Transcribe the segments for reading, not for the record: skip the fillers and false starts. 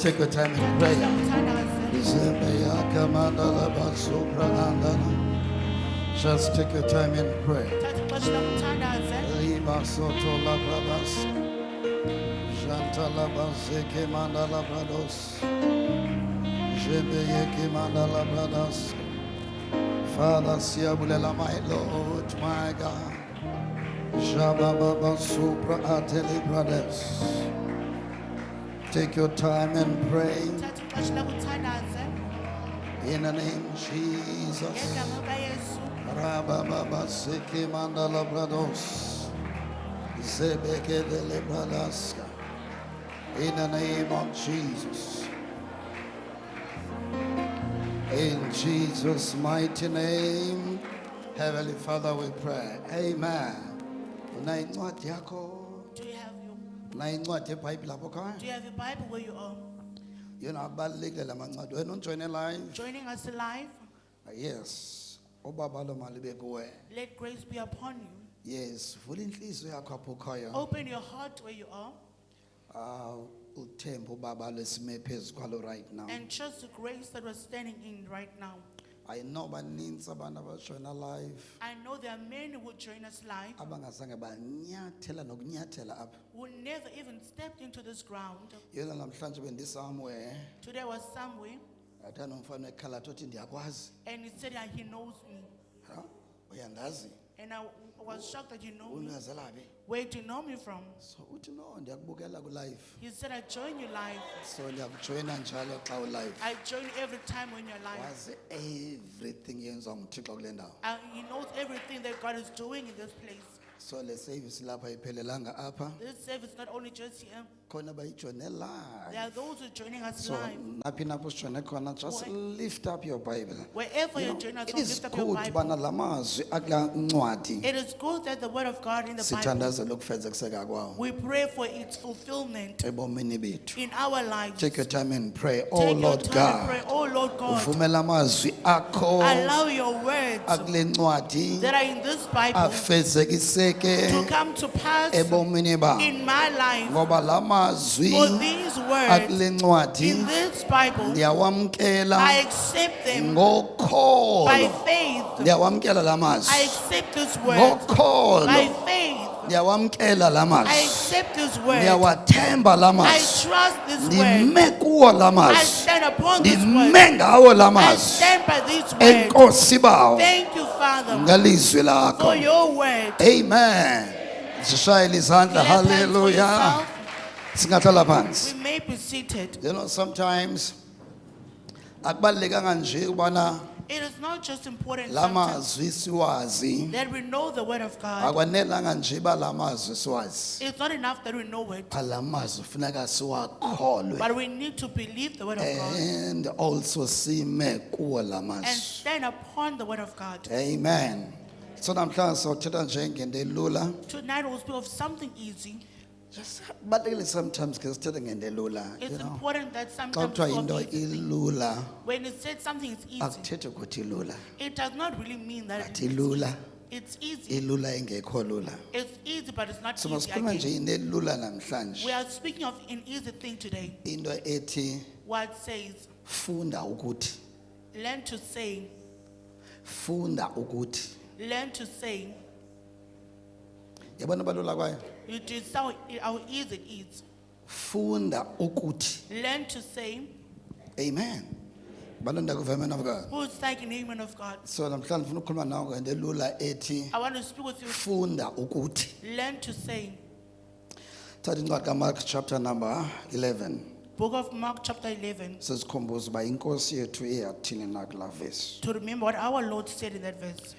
take your time in prayer. Just take your time in prayer. Lima soto la bradas, Janta la bazeke mandala brados, Jebeyeke mandala bradas. Father, siabulela, my Lord, my God. Jababa supra ateli brothers. Take your time and pray in the name of Jesus. Rababa seki mandala brados. Zebeke dele bradas. In the name of Jesus. In Jesus' mighty name. Heavenly Father, we pray. Amen. Do you have your Bible where you are? You know, we're not joining live. Joining us live. Yes. Let grace be upon you. Yes. Open your heart where you are. Right now. And trust the grace that we're standing in right now. I know live. I know there are many who will join us live who never even stepped into this ground. Today was somewhere and he said that he knows me. And I was shocked that you know me. Where do you know me from? He said, I join you live. I join every time when you're live. He knows everything that God is doing in this place. So the service lapha. This service not only just here. There are those who are joining us so live. just lift up your Bible. Wherever you're joining us, it is lift up good your Bible. It is good that the word of God in the Bible, we pray for its fulfillment in our lives. Take your time and pray. Oh Lord God, pray. Oh Lord God, allow your words that are in this Bible to come to pass in my life. For these words in this Bible, I accept them by faith. I accept this word by faith. I accept this word. I trust this word. I stand upon this word. I stand by this word. Thank you, Father, for your word. Amen. Hallelujah. We may be seated. You know, sometimes it is not just important that we know the word of God. It's not enough that we know it, but we need to believe the word of God and also and stand upon the word of God. Amen. So tonight we'll speak of something easy. But sometimes it's important that sometimes when it said something is easy, it does not really mean that it's easy. It's easy, but it's not easy again. We are speaking of an easy thing today. What says, learn to say. Learn to say. You do so how easy it is. Learn to say. Amen. Who's saying amen of God? So I want to speak with you. Learn to say. Mark chapter number 11. Book of Mark chapter 11. Says composed by Inkosi yetu eyathini nakula verse. To remember what our Lord said in that verse.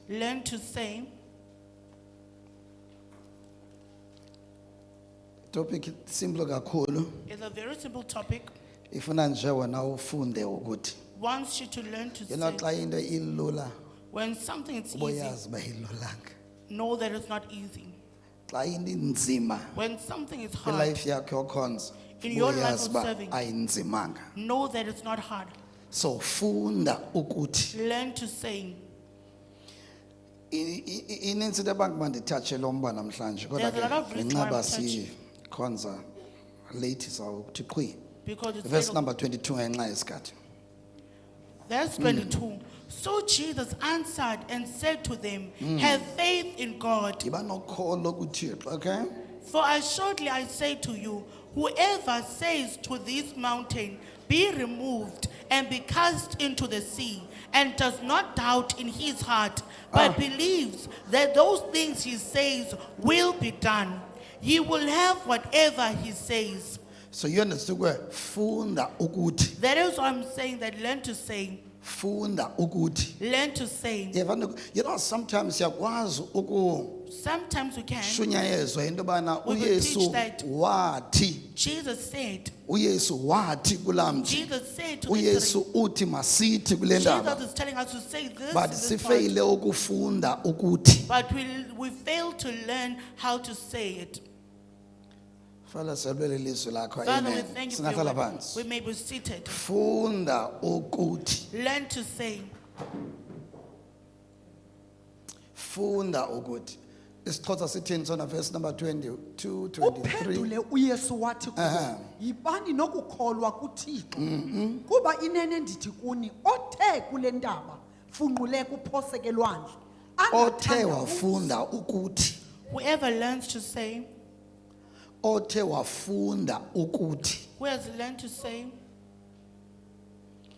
Learn to say. Topic simple kakhulu. It's a very simple topic. Ifuna nje wena ufunde ukuthi. Wants you to learn to say. Xa into ilula. When something is easy, know that it's not easy. When something is hard, in your life of serving, know that it's not hard. So funda ukuthi. Learn to say. Inintsi abantu bandithathe lo mba namhlanje kodwa ke ngenxeba sikhonza late sawuthi qhwi. Because it's Verse late. number 22 ngenxa yesikhathi. Verse 22. So Jesus answered and said to them, have faith in God. Yiba nokholo kuThixo, okay? For assuredly I say to you, whoever says to this mountain, be removed and be cast into the sea, and does not doubt in his heart, but believes that those things he says will be done, he will have whatever he says. So you understand where funda ukuthi. That is what I'm saying, that learn to say. Funda ukuthi. Learn to say. You know, sometimes siyakwazi Sometimes we can. ukushunyayezwa into bana We will teach uYesu that. wathi. Jesus said. uYesu wathi kulamji. Jesus said to uYesu uthi masithi kule ndaba. Jesus is telling us to say this. But in this sifeyile part. ukufunda ukuthi. But we fail to learn how to say it. Father, sebele ilizwi lakho. Father, we Amen. thank you for your Singahlala word. phansi. We may be seated. Funda ukuthi. Learn to say. Funda ukuthi. Isixhosa sithini sona verse number 22, 23. Uphendule uYesu wathi kubo, yibani nokukholwa kuThixo. Kuba inene ndithi kuni, othe kule ndaba funquleka uphoseke elwandle. Othe wafunda ukuthi. Whoever learns to say, Othe wafunda ukuthi. who has learned to say,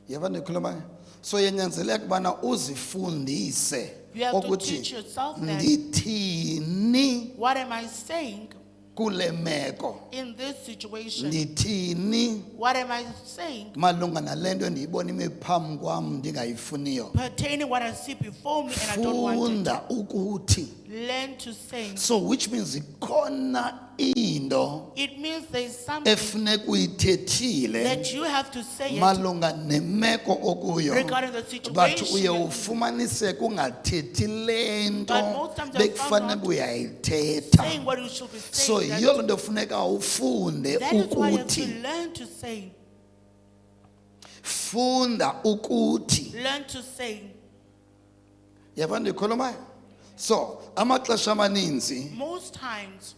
Yeva ndikhuluma. So yenyanzeleka bana uzifundise you have to ukuthi teach yourself that. ndithini What am I saying kule meko? in this situation? Ndithini What am I saying malunga nalento endiyibona ime phambi kwam ndingayifuniyo? pertaining what I see before me and I don't want Funda ukuthi. it? Learn to say. So which means ikhona into It means there is something efuneka uyithethile that you have to say it malunga nemeko okuyo. regarding the But uye situation. ufumaniseke ungathethi lento But most times I've found bekufanele out uyayithetha. Saying what you should be So saying. yiyo lento funeka ufunde That is why you have to ukuthi. learn to say. Funda ukuthi. Learn to say. Yava ndikhuluma? So amaxesha amaninzi Most times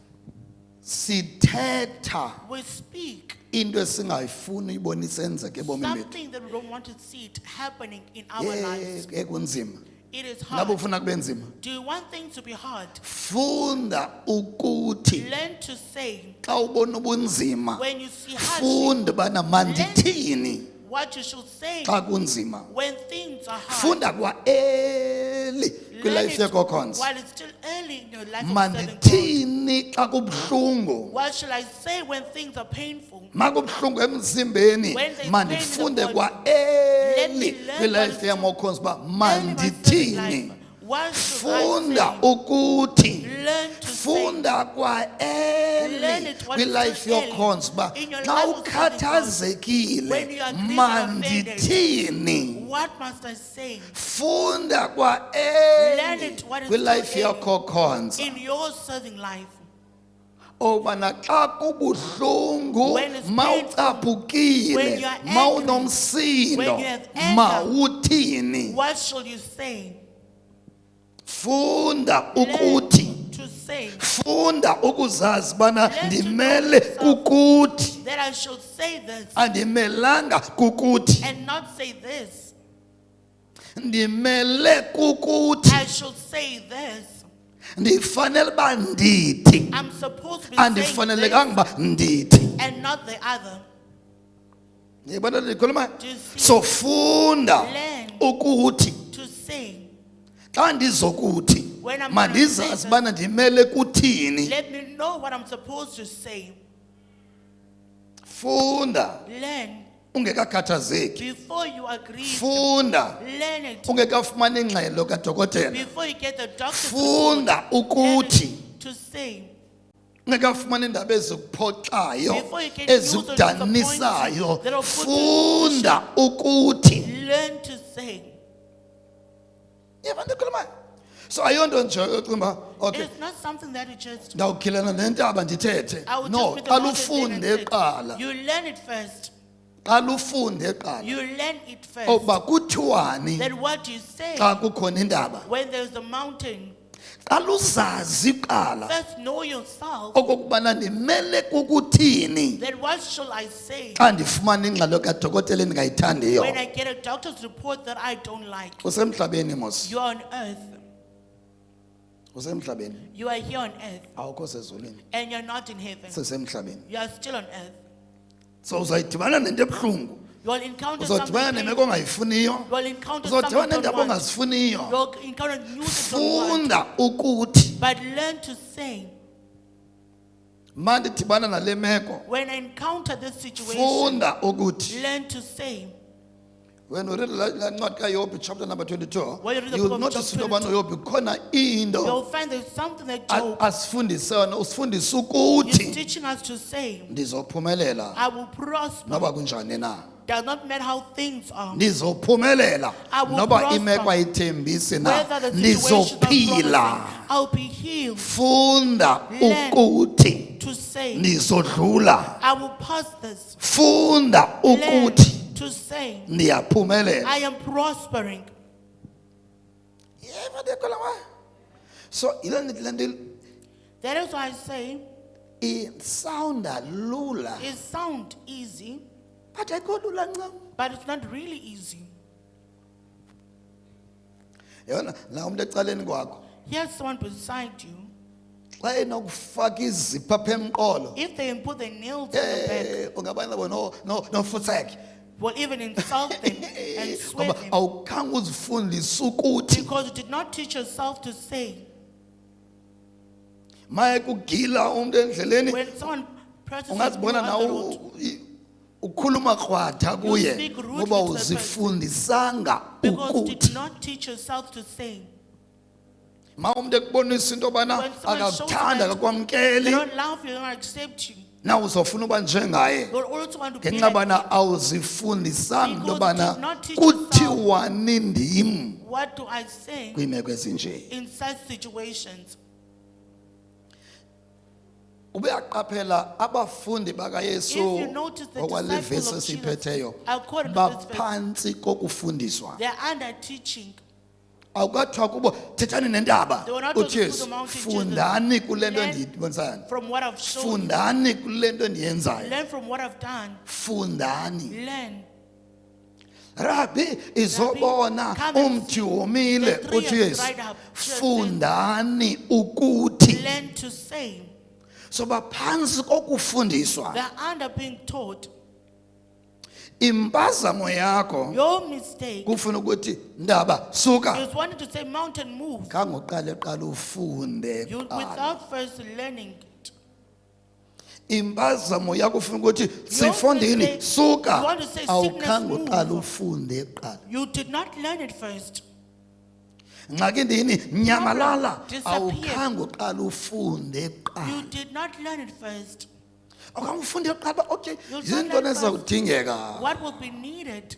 sithetha we speak into esingayifuni ibone isenzeka ebomini bethu. something that we don't want to see it happening in our lives. Ekunzima. It is Ngabe hard. ufuna kube nzima? Do you want things to be hard? Funda ukuthi Learn to say xa ubona ubunzima when you see hardship, funda bana mandithini what you should say xa kunzima. when things are hard. Funda kwa early Learn kwilife it yakho khonza. while it's still early in your life of serving God. Mandithini xa kubhlungu. What shall I say when things are painful? Makubhlungu emzimbeni When there's mandifunde pain in the kwa body, early let me learn kwilife what yam is okhonza uba Early in my serving mandithini. life, what should I Funda say? ukuthi. Learn to say. Funda kwa early Learn it while it's kwilife still early. yokhonza uba In your xa life of serving God, ukhathazekile when you are grieved or offended, mandithini. What must I say? Funda kwa Learn early it what is kwilife still early yakho khonza in your serving life. obana xa kubuhlungu When it's painful, when mawucaphukile you are angry, mawunomsindo when you have anger, mawuthini. What shall you say? Funda Learn ukuthi. to say Funda ukuzazi bana Learn to ndimele know kukuthi that I should say this andimelanga kukuthi and not say this. ndimele kukuthi I should say this. ndifanele ba ndithi I'm supposed to be saying andifanelekanga this ba ndithi. and not the other. Yibona ndikhuluma? Do you see? So funda Learn ukuthi to say. xa ndizokuthi When I'm gonna say mandizazi this, bana ndimele kuthini. let me know what I'm supposed to say. Funda Learn ungekakhathazeki. before you agree. Funda Learn it ungekafumani ingxelo kadokotela. before you get the doctor's Funda report. ukuthi Learn it to say ungekafumani indaba ezikuphoxayo Before you get news or ezikudanisayo. disappointment that'll put you in Funda ukuthi. learn to say. Yeva ndikhuluma? So ayonto nje yokuba okay It's not something that you just ndawukhilana nentaba ndithethe. I will No, just make a qala mountain then and ufunde say, qala. you learn it first. Qala ufunde qala. You learn it first. Oba kuthiwani Then what you say xa kukhona indaba. when there's a mountain, First know yourself. okokubana ndimele kukuthini Then what shall I say xa ndifumana ingxelo kadokotela endingayithandiyo. when I get a doctor's report that I don't like? Usemhlabeni mos. You are on earth. Usemhlabeni. You are here on earth. Awukho sezulwini. And you're not in heaven. Sisemhlabeni. You are still on earth. So uzayidibana nento ebuhlungu. You will encounter something Uzodibana nemeko painful. ongayifuniyo. You will encounter something Uzodibana you don't nendaba want. ongazifuniyo. You will encounter news you don't want. Funda ukuthi But learn to say, mandidibana nale meko. when I encounter this situation, Funda ukuthi. learn to say. When we read ncwadi kaYobi chapter number 22, When you read the you will book of notice Job into yobana uYobi khona into You'll find there's something that Job asifundise yona, usifundise is ukuthi teaching us to say, ndizophumelela I will prosper. noba kunjani na. Does not matter how things are. Ndizophumelela I will noba prosper. imeko ayithembisi na. Whether the situation is not Ndizophila. promising, I'll be healed. Funda Learn ukuthi to say, ndizodlula. I will pass this. Funda Learn ukuthi to say, ndiyaphumelela. I am prospering. Yeva ndiyakholwa wa? So ile That is why I say, sounda lula. it sounds easy, But ayikho lula ncam. but it's not really easy. Yona la umuntu ecaleni kwakho. Here's someone beside you. Xa enokufaka izipha apha emqolo. If they put their nails in the back, Ungabana bona no futsek. will even insult them and swear Ngoba them. awukhange uzifundise ukuthi Because you did not teach yourself to say. maye kugila umuntu endleleni When someone presses you ungazibona on the nawe road, ukhuluma krwatha kuye speak rudely ngoba to the person. uzifundisanga because you ukuthi did not teach yourself to say. ma umuntu ekubonisa into yobana When someone shows akakuthanda that akakwamkeli they don't love you, they don't accept you. na uzofuna uba njengaye They also want to be ngenxa like yobana awuzifundisanga into Because you yobana did not teach kuthiwa nindim you. What do I say kwiimeko ezinje. in such situations? Ubeyaqaphela abafundi bakaYesu If you notice the okwale disciples vesi of Jesus, esiphetheyo according to this verse, baphansi kokufundiswa. they're under teaching. Awukathiwa kubo thethani nendaba. They were not told to uJesu do the mountain fundani kule nto Learn endiyibonisayo. from what I've shown you. Fundani kule nto endiyenzayo. Learn from what I've done. Fundani. Learn. Rabbi izobona come and umthi womile The tree uthi has Yesu. dried up. Jesus Fundani ukuthi. Learn to say. So baphansi kokufundiswa. They're under being taught. Impazamo yakho Your mistake kufuna ukuthi ndaba suka. is wanting to say mountain move. Khange uqale qala ufunde. You, kuqala. without first learning it. Impazamo yakho ufuna ukuthi Your sifondini mistake, suka. you want to say sickness Awukhange move. uqala ufunde kuqala. You did not learn it first. Ngxaki ndini nyamalala disappear. awukhange uqala ufunde You kuqala. did not learn it first. Awukhange ufunde kuqala okay You izinto don't learn nezawudingeka. What will be needed?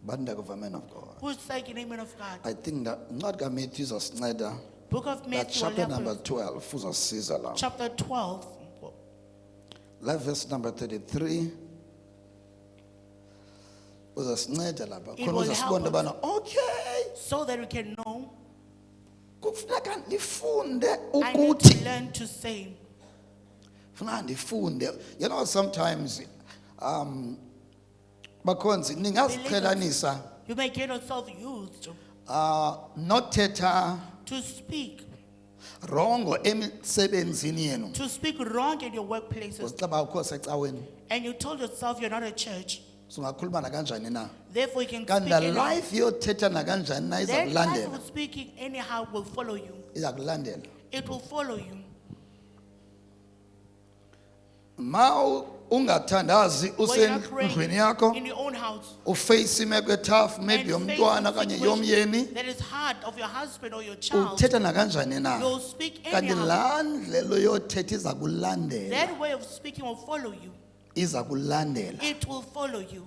Bandaka man of God. Who's like in the name of God? I think that ncwadi kaMatthew izosinceda Book of that Matthew, will chapter help number us. 12 uzosisiza la. Chapter 12. La verse number 33 uzosinceda lapha It khona will uzasibona help bana okay So that we can know, kufuneka ndifunde I need to ukuthi learn to say. funeka ndifunde. You know sometimes bakhonzi ningaziqhelanisa You may get yourself used nothetha to speak. rongo emisebenzini yenu To speak wrong in your workplaces. uzicaba ukho secaweni And you told yourself you're not a church. sungakhuluma nakanjani na Therefore you can kanti speak the anyhow. life yothetha nakanjani na iza That life kulandela of speaking anyhow will follow you. iza kulandela It will follow you. ma ungathandazi When you're not usendlwini praying yakho in your own house. uface imeko etough maybe and face yomntwana the okanye situation yomyeni that is hard of your husband or your child. uthetha nakanjani na You'll speak kanti anyhow. laa ndlela yothetha iza kulandela That way of speaking will follow you. iza kulandela. It will follow you.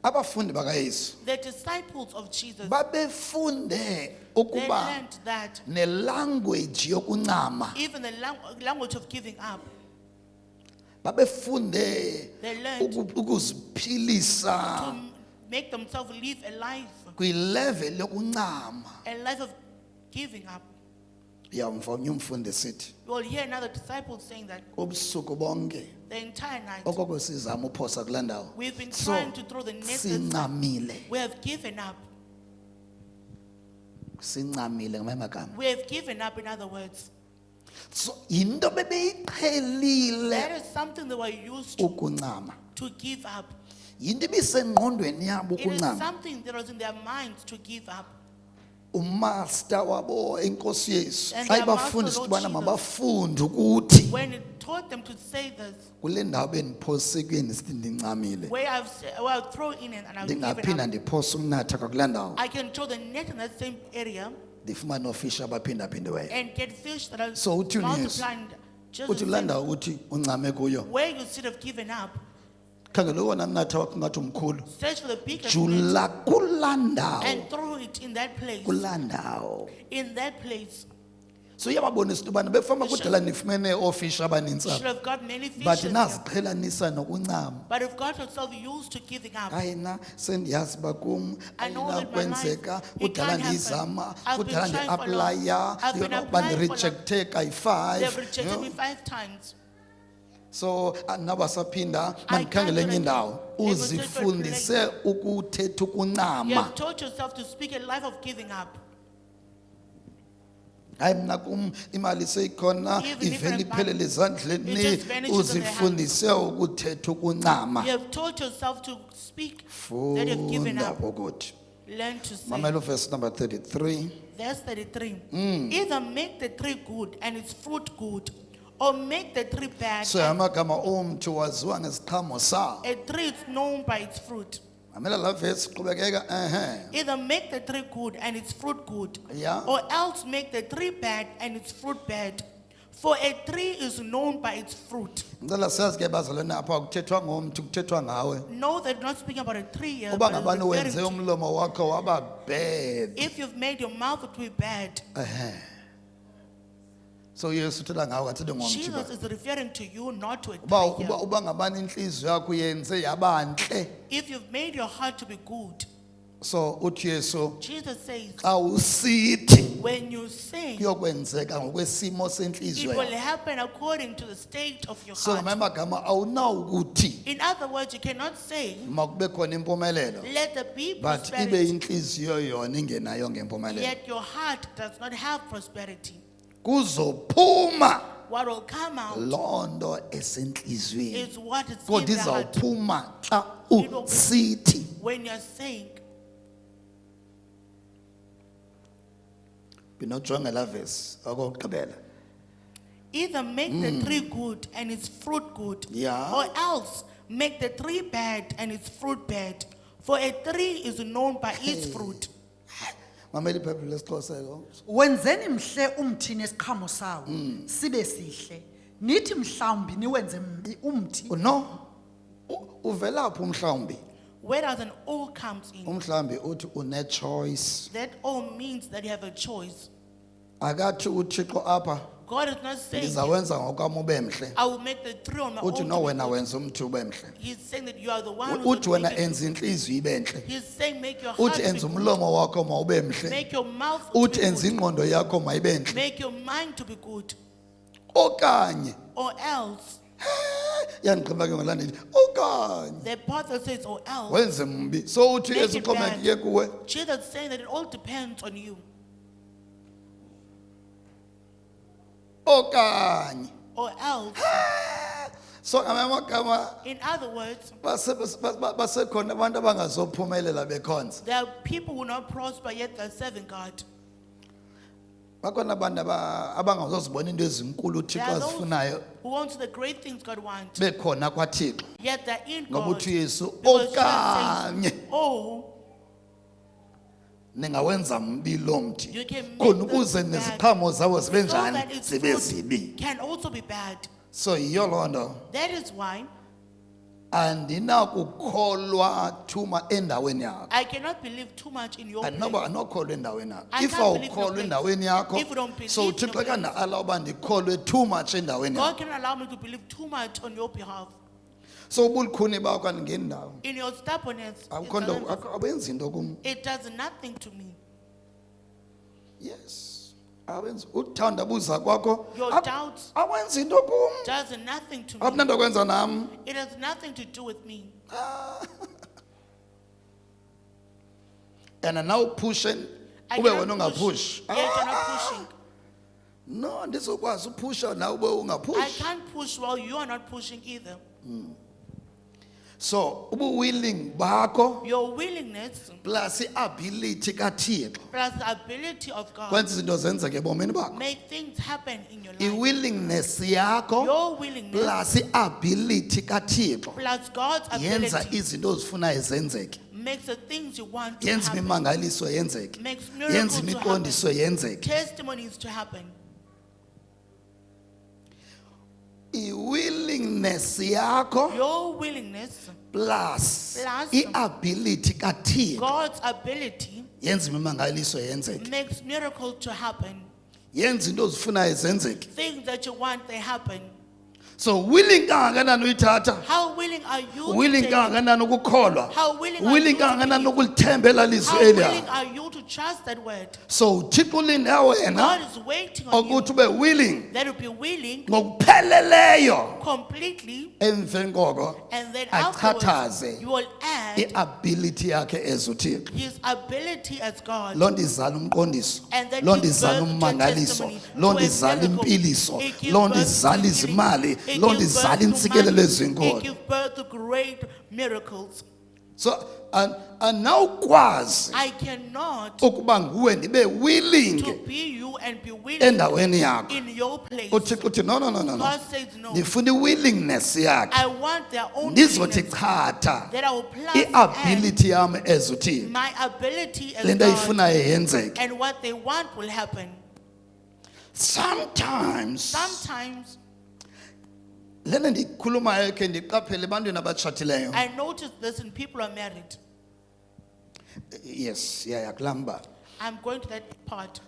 Abafundi bakaYesu The disciples of Jesus, babefunde they ukuba learned that nelanguage yokuncama. even the language of giving up, Babefunde they learned ukuziphilisa to make themselves live a life kwilevel yokuncama a life of giving up. yamva omnye umfundisi sithi You will hear another disciple saying that ubusuku bonke the entire night okoko sizama uphosa kulaa ndawo we've been so trying to throw the net this time. sincamile We have given up. sincamile ngamanye amagama We have given up, in other words. so yinto bebeyiqhelile That is something they were used ukuncama to give up. yinto ibisengqondweni yabo It is ukuncama something that was in their minds to give up. umaster wabo inkosi yesu And xa their ibafundisa master, ukubana Lord mabafunde ukuthi When it taught them to say this, kule ndawo bendiphosekweni sithi ndincamile where I've thrown in and I've given ndingaphinda up, ndiphose umnatha kwakulaa ndawo I can throw the net in that same area ndifumane oofisha abaphindaphindiweyo and get fish that are So uthini Yesu? multiplying just uthi the kulaa same. ndawo uthi uncame kuyo Where you should have given up, khangela owona mnatha wakho ngathi umkhulu search for the biggest net jula kulaa ndawo and throw it in that place. kulaa ndawo In that place, so iyababonisa into yobana befama kudala nifumene oofisha abanintsi you should apha have got many but fishes. here. naziqhelanisa nokuncama But if God yourself used to giving up, hayi na sendiyazi uba kum I know ayina that my kwenzeka life, it kudala can't happen. ndiyizama I've been kudala trying for long. ndiaplaya I've been uba applying for long. ndirejecthe kayi-5 they've rejected me 5 times. so andinabasaphinda I mandikhangele can't enye do that. indawo They will say for uzifundise ukuthetha You ukuncama have taught yourself to speak a life of giving up. hayi mna kum imali seyikhona Even if ivele I'm iphelele It ezandleni just vanishes in their hands. uzifundise ukuthetha ukuncama You have taught yourself to speak that you've given funda up. ukuthi Learn to say. mamela verse number 33 Verse 33. Either make the tree good and its fruit good, or make the tree bad. so amagama omthi waziwa ngeziqhamo sawo A tree is known by its fruit. mamela laa verse qhubekeka Either make the tree good and its fruit good, Yeah. or else make the tree bad and its fruit bad. For a tree is known by its fruit. ndicela siyazi ke bazalwane apha kuthethwa ngomthi kuthethwa ngawe No, they're not speaking about a tree here. uba but it's ngabani referring wenze to- umlomo wakho waba bad If you've made your mouth to be bad, so yesu uthela ngawe kathethwe ngomthi Jesus is referring to you, not to a uba tree uba here. uba ngabani inhliziyo yakho yenze yabantle If you've made your heart to be good, so uthi yesu Jesus says, xa usithi when you sing, kuyokwenzeka ngokwesimo it sentliziyo will yakho happen according to the state of your so ngamanye heart. amagama awunawukuthi In other words, you cannot say, makube khona impumelelo let there be but ibe prosperity, inhliziyo yona ingenayo ngempumelelo yet your heart does not have prosperity. kuzophuma What will come out loo nto esentliziyweni is what is kodwa in the heart. izawuphuma xa It will be- usithi When you're saying, binojonga laa vesi okokugqibela either make the tree good and its fruit good, Yeah. or else make the tree bad and its fruit bad. For a tree is known by its fruit. mamela iphepha lesixhoseko wenzeni mhle umthi nesiqhamo sawo sibe sihle nithi mhlawumbi niwenze mbi umthi no uvelaphi umhlawumbi Where does an all comes in? umhlawumbi uthi une-choice That all means that you have a choice. akathi uthixo apha God is not saying, ndizawenza ngokwam ube mhle I will make the tree on my uthi own. no to be wena good." wenza umthi ube mhle He's saying that you are the one who's uthi going wena to make it. enza intliziyo ibe ntle He's saying make your heart uthi to be enza good. umlomo wakho mawube mhle Make your mouth to uthi be enza good. ingqondo yakho mayibe ntle Make your mind to be good. okanye Or else, yandigqiba ke ngolandeli okanye the author says, or else. wenze mbi so uthi Make yesu it uxhomekeke kuwe Jesus is saying that it all depends on you. okanye Or else, so ngamanye amagama in other words, basekhona abantu abangazophumelela bekhonza there are people who will not prosper yet they're serving God. bakhona abantu abangazozibona into ezinkulu There uthixo are those azifunayo who want the great things God wants, bekhona kwathixo yet they're in ngoba God. uthi uyesu Because Jesus okanye says, oh, ningawenza mbi lo mthi you can make khona them ukuze bad, neziqhamo zawo zibe so njani that its zibe fruit zibi can also be bad. so yiyo loo nto That is why andinakukholwa thuma endaweni yakho I cannot believe too much in your andinoba place. andinokholwa endaweni yakho I if can't believe your awukholwa place. endaweni yakho If you don't believe so in uthixo your place. kanda ala uba ndikholwe too much endaweni yakho God cannot allow me to believe too much on your behalf. So ubulikhuni bakho andingendawo. In your stubbornness, Akukho nto abenzi into kum. it does nothing to me. Yes. Awenzi uthandabuza kwakho. Your doubts Awenzi into kum. does nothing to me. Akunanto kwenza nam. It has nothing to do with me. And now pushing I ube cannot wena push, ungapush. yet you're not pushing. No, andizokwazi upusha na ube I ungapush. can't push while you are not pushing either. So ubu willing bakho Your willingness plus ability kaThixo plus the ability of God kwenza izinto zenzeke ebomini bakho. make things happen in your life. I-willingness yakho Your willingness plus ability kaThixo plus God's yenza ability izinto ozifunayo zenzeke. makes the things you want to Yenza happen. imimangaliso yenzeke. Makes Yenza miracles to happen. imiqondiso yenzeke. Testimonies to happen. I-willingness yakho Your willingness plus Plus i-ability kaThixo God's ability yenza imimangaliso yenzeke. makes miracles to happen. Yenza into ozifunayo zenzeke. Things that you want, they happen. So willing kangakanani uyithatha? How willing are you Willing to take it? kangakanani ukukholwa? How willing are Willing you to kangakanani believe? ukulithembela lizwi How willing eliya? are you to trust that word? So uThixo ulinde wena God is waiting on you ukuthi ube willing that you be willing ngokupheleleyo completely, emveni koko and then achathaze afterwards you will add i-ability yakhe as uThixo. his ability as God. Loo nto izala umqondiso, And that loo nto gives izala birth to a ummangaliso, testimony, loo to nto a izala miracle. impiliso, It gives loo nto birth to izala healing. izimali, It loo nto gives izala birth to intsikelelo money. ezinkulu. It gives birth to great miracles. So andinawukwazi I cannot ukuba nguwe ndibe willing to be you and be willing endaweni yakho. in your place. uThixo uthi no. God says no. Ndifuna i-willingness yakhe. I want their own Ndizothi willingness chatha that I will plus and i-ability yami as uThixo. my ability as Le nto God, ayifunayo yenzeke. and what they want will happen. Sometimes Sometimes lena ndikhulumayo ke ndiqaphele ebantwini abatshatileyo. I notice this in people who are married. Yes, kulamba. I'm going to that part.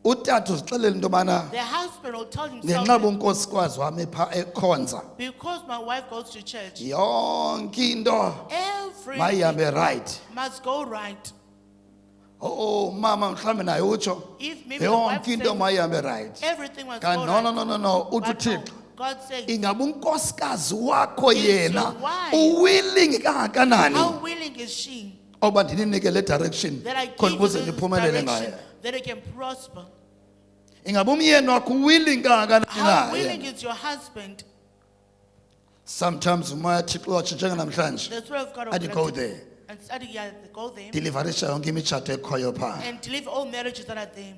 Utata uzixelela into yobana The husband will tell himself ngenxa that unkosikazi wami epha ekhonza because my wife goes to church, yonke into everything mayihambe right. must go right. Oh mama mhlawumbe naye utsho If maybe the wife yonke into says mayihambe right. everything must Kanti go no, right. uthi But no, uThixo God says, ingabe unkosikazi wakho Is yena your wife- uwilling kangakanani how willing is she oba ndininike le direction that I khona give you ukuze this ndiphumelele direction ngayo. that I can prosper? Ingabe umyeni wakho uwilling kangakanani How willing naye? is your husband? Sometimes umoya Thixo watshintshe namhlanje The Spirit of God will athi bless go you. there. And study, yeah, go there Deliverisha yonke imitshato ekhoyo phaa. and deliver all marriages that are there.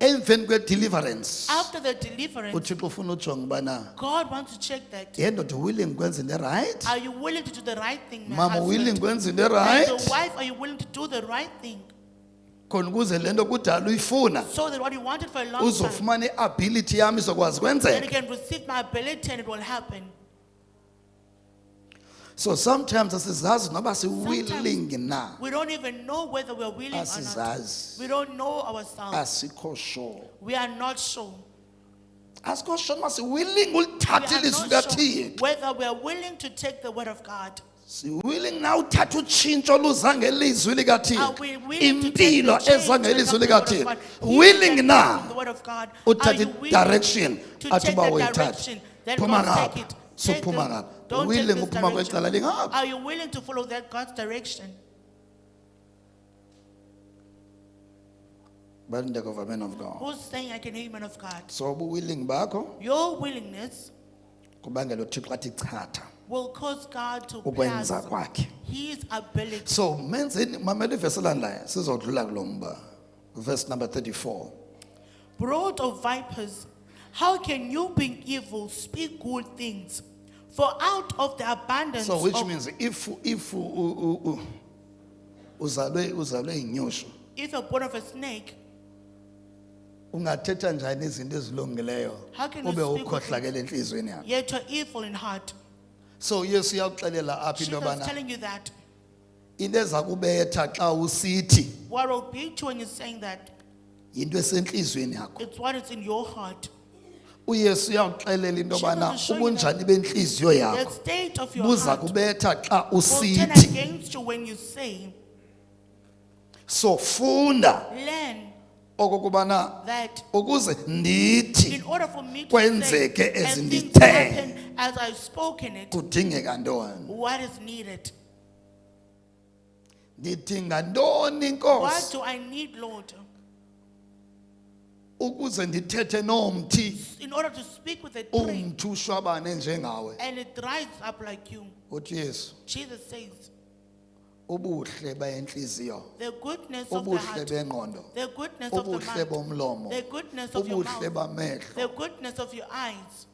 Emveni kwe-deliverance After the deliverance, uThixo ufuna ujonga ubana God wants to check that. yendoda willing kwenza into right. Are you willing to do the right thing, my Mama willing husband? kwenza into As right. a wife, are you willing to do the right thing? Khona ukuze le nto kudala uyifuna So that what you wanted for a long time, uzofumana i-ability yami izokwazi that you kwenzeka. can receive my ability and it will happen. So sometimes asizazi noba si-willing na. We don't even know whether we're willing or not. Asizazi. We don't know ourselves. Asikho sure. We are not sure. Asikho sure noba si-willing We ulithatha are ilizwi not sure likaThixo. whether we are willing to take the word of God. Si-willing na uthatha utshintsho luza ngelizwi Are likaThixo. we willing to take Impilo the change eza that ngelizwi comes from the word of likaThixo. God? Willing Healing that na comes from the word of God. uthatha Are you willing i-direction to athi take uba that uyithatha. direction? Then Phuma God take ngapha. it. Take Suphuma the- ngapha. Don't take Willing this uphuma kwecala direction. lingapha. Are you willing to follow that God's direction? Balindeko for men of God. Who's saying I can hear you, man of God? So ubu-willing bakho Your willingness kubangela uThixo athi chatha will cause God to ukwenza pass kwakhe. his ability. So menzeni mamela ivesi elandelayo sizodlula kulo mba. Verse number 34. Brood of vipers, how can you being evil speak good things? For out of the abundance So which of, means if uzalwe inyushu if you're born of a snake, ungathetha njani izinto ezilungileyo How can you ube speak good ukhohlakele enhlizweni yakho. yet you're evil in heart. So Yesu uyakuxelela apha into Jesus is yobana telling you that. into eza kubetha xa usithi What will beat you when you're saying that? yinto esenhlizweni yakho. It's what is in your heart. uYesu uyawuxelela into yobana Jesus is showing ubunjani benhliziyo The yakho state of your buza heart kubetha xa will turn usithi. against you when you say, So funda learn okokubana that ukuze ndithi in order for me to say kwenzeke and as things ndithe happen as I've spoken it, kudingeka ntoni. what is needed? Ndidinga ntoni What Nkosi do I need, Lord? ukuze ndithethe nomthi In order to speak with a tree umthi ushwabane njengawe. and it dries up like you. Uthi Yesu Jesus says, ubuhle bayenhliziyo, the goodness of the ubuhle heart, bengqondo, the goodness of the ubuhle mind, bomlomo, the goodness of your ubuhle mouth, bamehlo. the goodness of your eyes.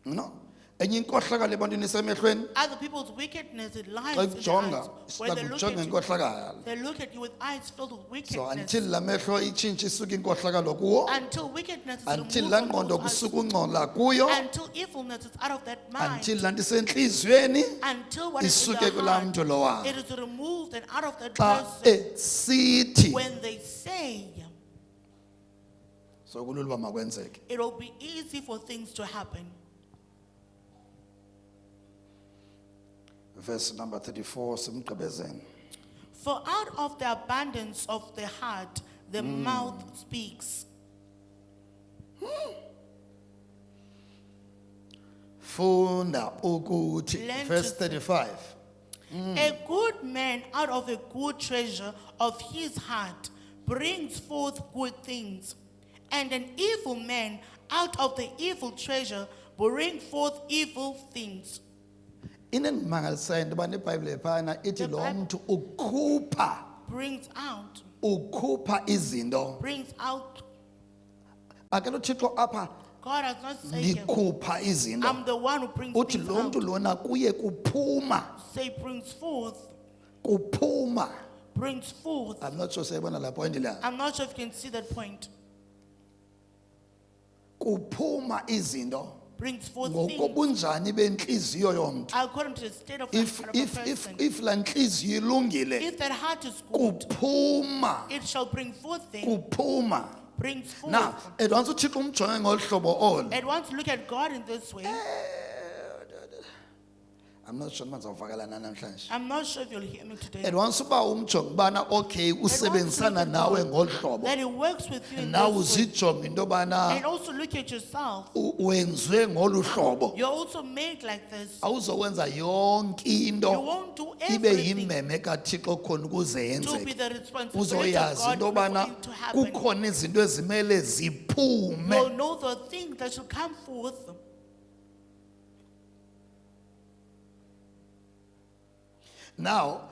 No? Enye inkohlakalo ebantwini isemehlweni. Other people's wickedness, it lies Xa in the kujonga eyes. When they look sinakujonga at you, inkohlakalo. they look at you with eyes filled with So wickedness. until la mehlo itshintshe isuka inkohlakalo kuwo, Until wickedness is until removed la from ngqondo those eyes, kusuka ungcola kuyo, until evilness is out of that mind, until la nto isentliziyweni until what is in isuke the kulaa heart, mntu lowa. it is removed and out of that Xa person. esithi When they say, so kulula uba makwenzeke. it will be easy for things to happen. Verse number 34 simgqibezeni. For out of the abundance of the heart, the mouth speaks. Funda ukuthi Learn verse to- 35. A good man out of a good treasure of his heart brings forth good things, and an evil man out of the evil treasure brings forth evil things. Inendimangalisayo into yoba neBhayibhile phana ithi The lo Bible- mntu ukhupha Brings izinto. out. Akelo Thixo apha God has not said him, ndikhupha izinto. I'm the one who brings Uthi things lo mntu out. lona kuye kuphuma, Say brings forth, kuphuma. brings forth. I'm not sure sayibona la point la. I'm not sure if you can see that point. Kuphuma izinto Brings forth things ngokobunjani benhliziyo yomntu. according to the state of the If heart of a if if person. if la nhliziyo ilungile, If that heart is good, kuphuma, it shall bring forth things, kuphuma. brings forth. Now, at once uThixo umjonge ngolu hlobo olu. And once you look at God in this way, I'm not sure mazawuvakalana namhlanje. I'm not sure if you'll hear me today. And once uba umjonge bana okay usebenzisana nawe ngolu hlobo. That He works with you in Nawe this way. uzijonge into bana And also look at yourself. wenziwe ngolu hlobo. You're also made like this. Awuzowenza yonke You into won't do ibe everything yimeme kaThixo khona ukuze to be yenzeke. the responsibility of Uzoyazi God into for bana it to happen. kukhona izinto ezimele ziphume. You'll know the things that should come forth. Now,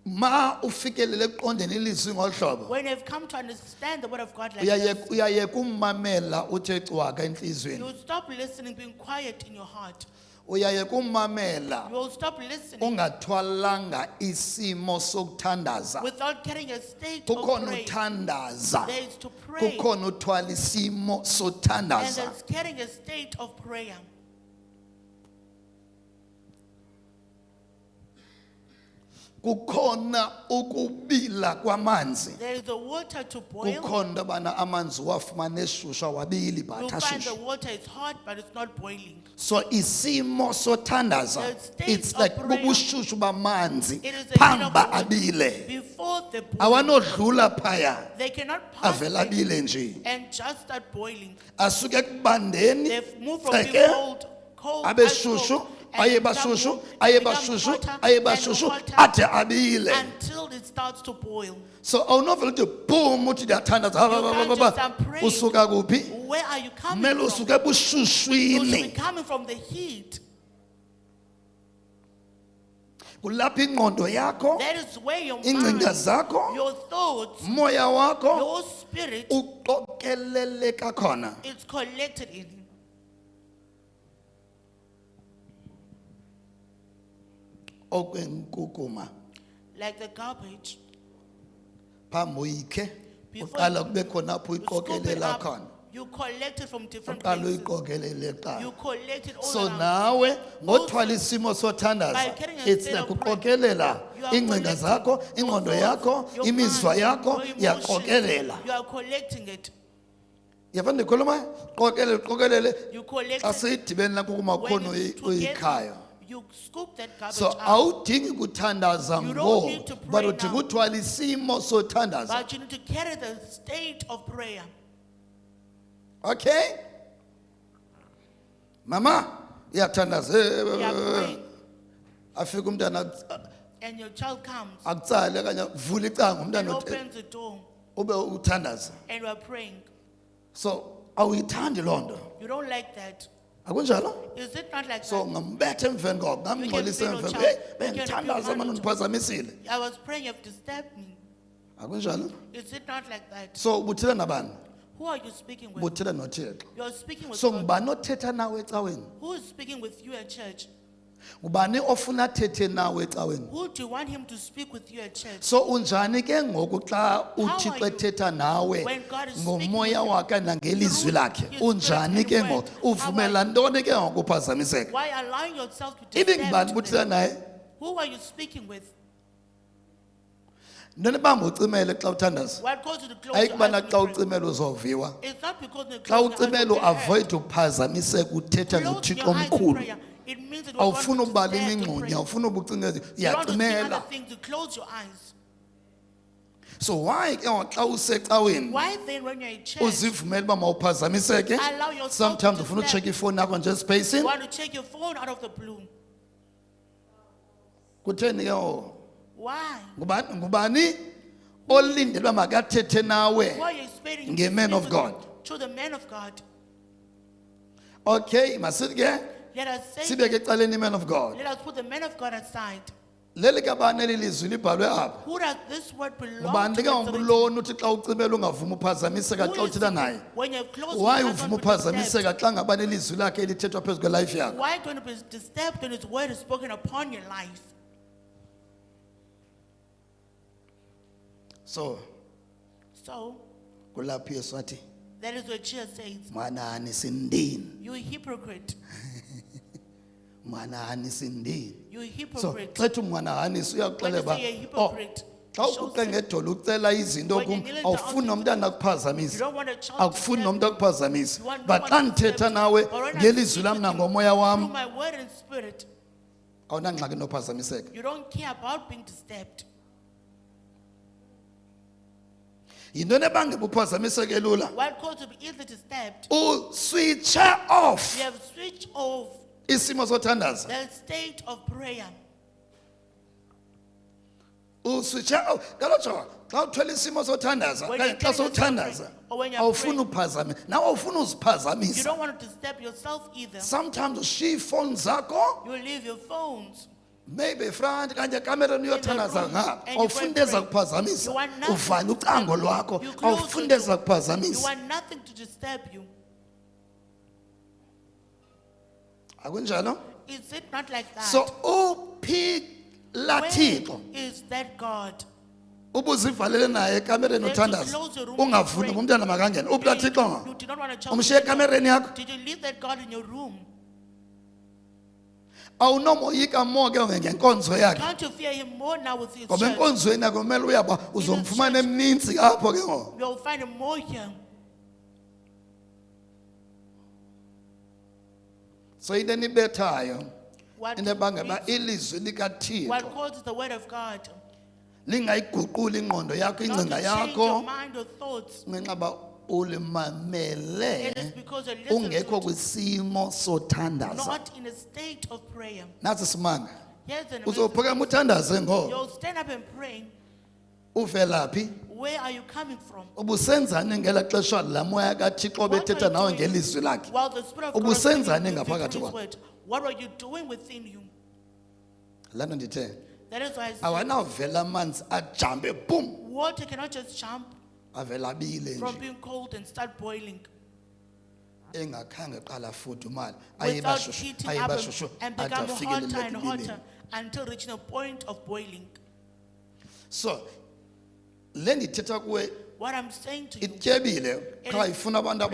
ma ufikelele ekuqondeni ilizwi ngolu hlobo. When you've come to understand the word of God like Uyayeka this, uyayeka ummamela uthe cwaka enhlizweni. you'll stop listening, being quiet in your heart. Uyayeka ummamela You'll stop listening ungathwalanga isimo sokuthandaza. without carrying a state of Kukhona prayer. uthandaza. There is to pray, Kukhona uthwala isimo and sothandaza. there's carrying a state of prayer. Kukhona ukubila kwamanzi. There is the water to boil. Kukhona into yobana amanzi wafumana eshushu awabili You'll but find the ashushu. water is hot, but it's not boiling. So isimo sothandaza, The state it's of like prayer. bubushushu bamanzi It is a phambi bit of abile. Before the boil, Awanodlula phaya they cannot pass avela it abile nje. and just start boiling. Asuke ekubandeni They've moved from being ceke cold, abe ice shushu cold, aye and bashushu become aye become bashushu hotter aye and bashushu hotter ade abile. until it starts to boil. So awunovela uthi boom uthi ndiyathandaza can't just start praying. usuka kuphi? Where are you coming Kumele from? usuke You should be ebushushwini. coming from the heat. Kulapha ingqondo yakho, That is where your ingcinga mind, zakho, your thoughts, moya wakho your spirit uqokeleleka khona. is collected in. Okwenkukuma Like the garbage. phambi uyikhe Before uqala you- kube khona apho You scoop it uyiqokelela up. khona. You collect it from different Uqala places. uyiqokelele qala. You collect it all So around. nawe ngothwala isimo by sothandaza, carrying a it's state like of prayer, uqokelela you are ingcinga collecting zakho, your ingqondo thoughts, yakho, your imizwa mind, yakho your emotions. iyaqokelela. You are collecting it. yava ndikhuluma qokelele You collect xa it. siyidibene la kukumakhono When it's uyikhaya. together, you scoop that garbage So out. awudingi kuthandaza You don't ngo need to but pray udinga now. uthwala isimo sothandaza. But you need to carry the state of prayer. Okay? Mama, iyathandaza. You are praying, Afika umntana and your child comes akutsale kanye vula icango and umntana opens the door, ube uthandaza. and you are praying. So awuyithandi loo nto. You don't like that. Akunjalo? Is it not like So that? ngambethe emveni koko ngamngcolisa You can emveni feel hey your child. You can bengithandaza feel manje your undiphazamisile. I was praying, you have disturbed me. Akunjalo? Is it not like that? So ubuthile nabani? Who are you speaking with? Ubuthile noThixo. You're speaking with So God. ngubani othetha nawe ecaweni? Who is speaking with you at church? Ngubani ofuna athethe nawe ecaweni? Who do you want him to speak with you at church? So unjani ke ngoku xa uThixo you ethetha nawe when God is speaking ngomoya with you? wakhe nangelizwi Through lakhe? his Unjani spirit ke and ngoku? word. Uvumela ntoni ke ngoku uphazamiseka? Why allowing yourself to Ibi disturb ngubani to ubuthile them? naye? Who are you speaking with? Ntoni bamba ucimele xa uthandaza? What caused you to close your eyes Ayikubana when xa you pray? ucimela uzoviwa. It's not because you Xa close your eyes ucimela you'll get hurt. uavoid uphazamiseka uthetha Closing noThixo your eyes in omkhulu. prayer, it means that you want Awufuni to ubala disturb the imingxunya, prayer. awufuni ubucinezelo, You want to see other uyacimela. things, you close your eyes. So why ke ngoku xa usecaweni Why then when you're in church, uzivumela uba mawuphazamiseke? allow yourself to Sometimes ufuna disturb. uchecka ifowuni yakho nje you spacing. want to check your phone out of the blue? Kutheni ke ngoku? Why? Ngubani olindele uba makathethe nawe? Why are you expecting Nge to man speak of with God. you? To the man of God. Okay, masithi ke Let us say, sibeke ecaleni man of God. let us put the man of God aside. Leli ke bani lelizwi libhalwe apha? Who does this word belong Ubani to? ke ngoku lona uthi xa ucimela ungavumi uphazamiseka Who xa is uthetha it naye? when you have closed Why your eyes, uvuma not to disturb? uphazamiseka xa ngaba nelizwi lakhe elithethwa phezu kwelife yakho? Why don't you be disturbed when his word is spoken upon your life? So So, kulapho Yesu wathi that is what Jesus says. manani sindini, You hypocrite. manani sindini. You So hypocrite. xa ethi umwanahani When you uyaxeleba say you're a hypocrite, xa it shows uquqe that ngedolo ucela izinto When you kum kneel at the awufuni altar, nomntana you akuphazamisa don't want a child awufuni to nomntu disturb akuphazamisa You want no but one xa to disturb ndithetha you. nawe But when I ngelizwi speak lam with you, nangomoya through wam my word and spirit, awunangxaki nophazamiseka. you don't care about being disturbed. Yintoni ebangela uphazamiseke lula? What caused you to be easily disturbed? Uswitche off You have switched off isimo sothandaza. the state of prayer. Uswitche off. Kalotsho xa uthwele isimo sothandaza When okanye you're xa praying, sowuthandaza or when you're awufuni praying. uphazamisa. Nawe awufuni You uziphazamisa. don't want to disturb yourself either. Sometimes ushiya iifowuni zakho You leave your phones. maybe front kanye kamereni uyothandaza room, ngapha and you awufuni go into eza and pray. kuphazamisa You want nothing uvale to ucango disturb you. lwakho You close awufuni your into eza door. You kuphazamisa. want nothing to disturb you. Akunjalo? Is it not like that? So uphila Thixo Where is that God? ubuzivalele naye ekamereni Let you uthandaza close your room ungavuni and ngumntana makangena uphila Thixo You did not want a child. umshiye to enter. ekamereni yakho Did you leave that God in your room? awunomoyika mo ke ngenkonzo yakhe Can't you fear him more now with his ngoba church? enkonzweni yakho kumele uyaba uzomfumana church. emininzi apho ke ngoku. You'll find him more here. So into enibethayo What, into ebangela is- ilizwi what likaThixo causes the word of God? lingayiguquli ingqondo yakho Not to ingcinga change your yakho mind or thoughts. ngenxa ba ulimamele It is because you're listening ungekho to kwisimo sothandaza. not in a state of prayer. Nasi simanga Here's an amazing uzophakama uthandaze ngo You'll stand up and pray. uvelaphi Where are you coming from? ubusenzani ngela xesha la moya kaThixo What were bethetha you nawe doing ngelizwi lakhe while the Spirit of God was ubusenzani speaking to you ngaphakathi through His kwakho? word? What were you doing within you? laa nto ndithe That is why I said, awanawuvela amanzi ajambe bum water cannot just jump avela abile from nje being cold and start boiling engakhange qala afudumale without heating up ayebashushu and ade become hotter and afikelele hotter until reaching a point of boiling. so le ndithetha kuwe What I'm saying to you, ityebile qha ifuna abantu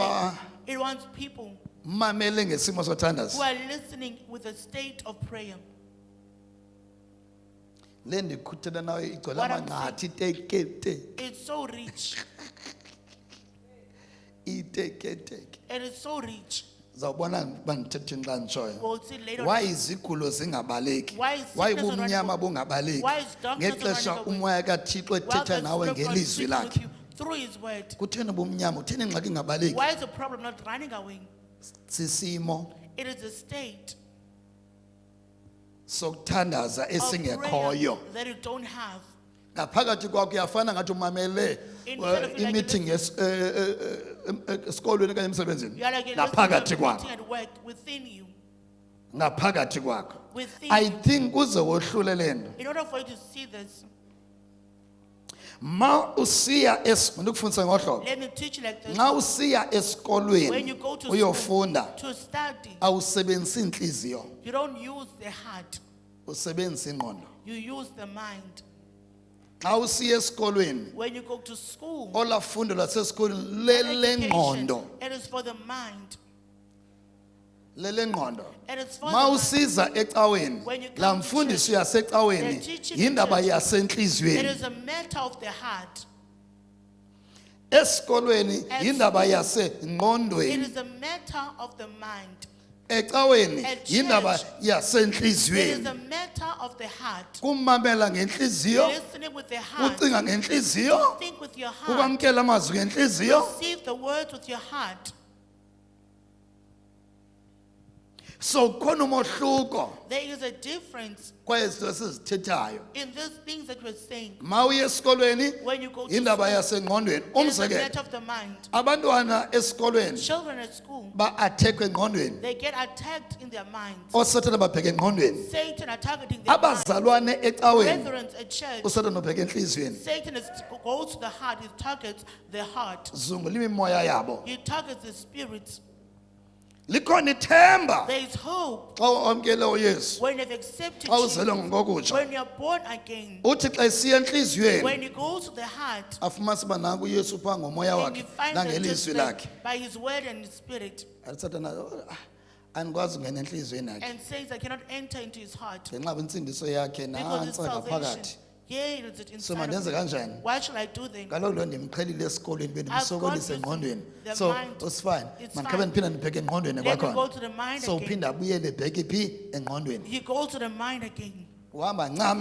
it wants people abamamele ngesimo who sothandaza. are listening with a state of prayer. Le ndikhuthele nawe igcwele What I'm amanqathi tekete It's so rich. ite And it's so rich. Zawubona bandithethini xa nditshoyo. We'll see later. Why izigulo zingabaleki? Why is Why sickness not ubumnyama running bungabaleki? Why is darkness not Ngexesha running away? umoya kaThixo While ethetha the nawe Spirit of God ngelizwi speaks with lakhe. you through His word. Kutheni ubumnyama? Utheni ingxaki ingabaleki? Why is the problem not running away? Sisimo It is a state sokuthandaza of prayer esingekhoyo. that you don't have. Ngaphakathi kwakho uyafana ngathi umamele Instead of like i-meeting esikolweni okanye emsebenzini. You are like Ngaphakathi meeting kwakho. at work within you. Ngaphakathi kwakho. Within I you. think kuze wohlule lento. In order for you to see this, Ma usiya ndikufundisa ngohlobo. let me teach you like this. Nxa usiya When esikolweni you go to uyofunda to study, awusebenzisi inhliziyo, you don't use the heart, usebenzisa ingqondo. you use the mind. Nxa usiya esikolweni When you go to school, olafundo lasesikolweni lele education, ngqondo, it is for the mind. lele ngqondo. It is for Ma the mind. usiza ecaweni, When you come la to mfundiso church, yasecaweni the teaching yindaba in church, It yasenhliziyweni. is a matter of the heart. Esikolweni At yindaba school, It yasengqondweni. is a matter of the mind. Ecaweni At yindaba church, It is yasenhliziyweni. a matter of the heart. Kumamela ngenhliziyo, Listening with the heart. ucinga ngenhliziyo, Think with your heart. ukwamkela amazwi ngenhliziyo. Receive the words with your heart. So khona umohluko There is a difference kwezinto esizithethayo. in these things that we're saying. Ma uye esikolweni When you go to indaba school, yasengqondweni. it is a Umzekelo, matter of the mind. abantwana esikolweni Children at school, ba-attackwe engqondweni. they get attacked in their minds. Osathana babheke engqondweni. Satan are targeting their mind. Abazalwane ecaweni, Brethren at church, usathana ubheke enhliziyweni. Satan goes to the heart. He targets the heart. Zungula imimoya yabo. He targets the spirits. Likhona ithemba There is hope xa wamkele uYesu. when you've accepted Xa Jesus. uzelwe ngokokutsha. When you're born again. Uthi xa esiya enhliziyweni When you go to the heart, afumanise uba nanku uYesu phaa ngomoya and wakhe you find that just nangelizwi like lakhe. by His word and His spirit, Sathana andikwazi ungena enhliziyweni yakhe. and says, I cannot enter into His heart Ngenxa intsindiso yakhe because it's nantsa salvation. ngaphakathi. Yea, it is So inside mandenze of me. kanjani? What shall I do then? Kaloku loo ndimqhelile esikolweni I've bendimsokolisa got engqondweni. the So mind. usifine. It's Mandikhabe fine. ndiphinda ndibheke engqondweni Let me go kwakhona. to the mind So again. uphinda abuyele ebheke phi engqondweni. He goes to the mind again. Uhamba ncam